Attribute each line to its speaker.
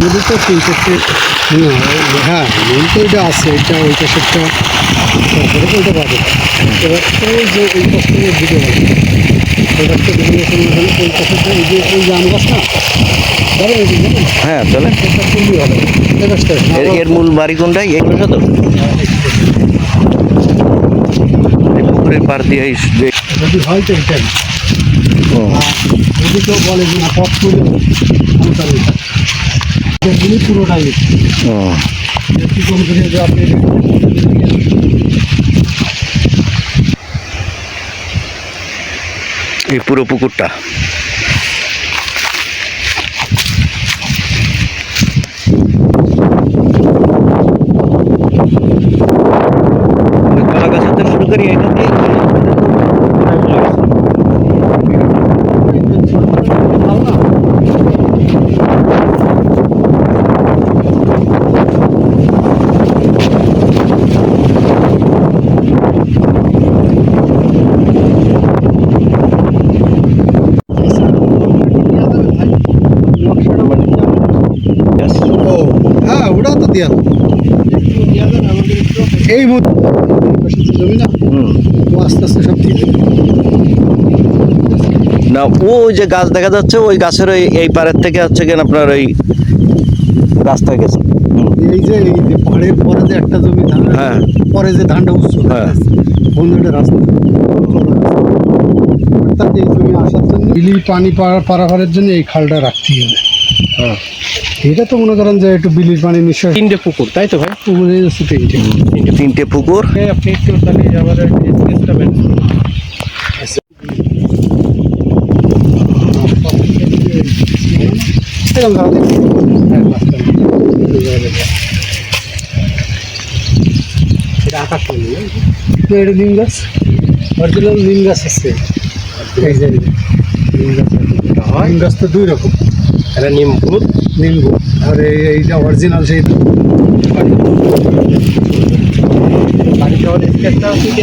Speaker 1: নদী তো তিনটে হ্যাঁ মেন তো এটা আছে, এটা ওইটা সেটা তারপরে বলতে পারবে। এবার ওই যে এই কষ্টের দিকে এবার তো বিভিন্ন সময় ওই কষ্টটা এই যে আম গাছ না ধরে জানেন।
Speaker 2: হ্যাঁ চলে।
Speaker 1: এটা খুবই ভালো এই গাছটা
Speaker 2: এর মূল বাড়ি কোনটাই এই পাশে তো এই পুকুরের পাড় দিয়ে
Speaker 1: যদি হয় তো এটাই। যদি কেউ বলে যে না পথ করে পুরোটাই কি কম করে যে আপনি
Speaker 2: এই পুরো পুকুরটা কলা গাছ হতে শুরু করি এটা দিয়ে
Speaker 1: হ্যাঁ ওটাও তো দেওয়া এই জমি না ও আস্তে আস্তে সব ঠিক
Speaker 2: না ওই যে গাছ দেখা যাচ্ছে ওই গাছের এই পাড়ের থেকে হচ্ছে কিনা আপনার ওই রাস্তা গেছে।
Speaker 1: এই যে পাহাড়ের পরে যে একটা জমি ধান
Speaker 2: হ্যাঁ
Speaker 1: পরে যে ধানটা উঠছে
Speaker 2: হ্যাঁ
Speaker 1: বন্ধুটা রাস্তা অর্থাৎ এই জমি আসার জন্য বিলি পানি পারাপারের জন্য এই খালটা রাখতেই হবে।
Speaker 2: হ্যাঁ
Speaker 1: এটা তো মনে করেন যে একটু বিলির পানি নিশ্চয়
Speaker 3: তিনটে পুকুর তাই তো ভাই?
Speaker 1: পুকুরে যাচ্ছে
Speaker 2: তিনটে পুকুর।
Speaker 3: আপনি একটু তাহলে আমাদের স্কেচটা বের করুন।
Speaker 1: এটা আকাশ এটা নিম গাছ অরিজিনাল নিম গাছ আছে। এই যে নিম গাছ তো দুই রকম,
Speaker 3: এটা নিম্বু
Speaker 1: নিম্বু আর এইটা অরিজিনাল সেই
Speaker 3: বাড়িতে আমাদের স্কেচটা আছে কি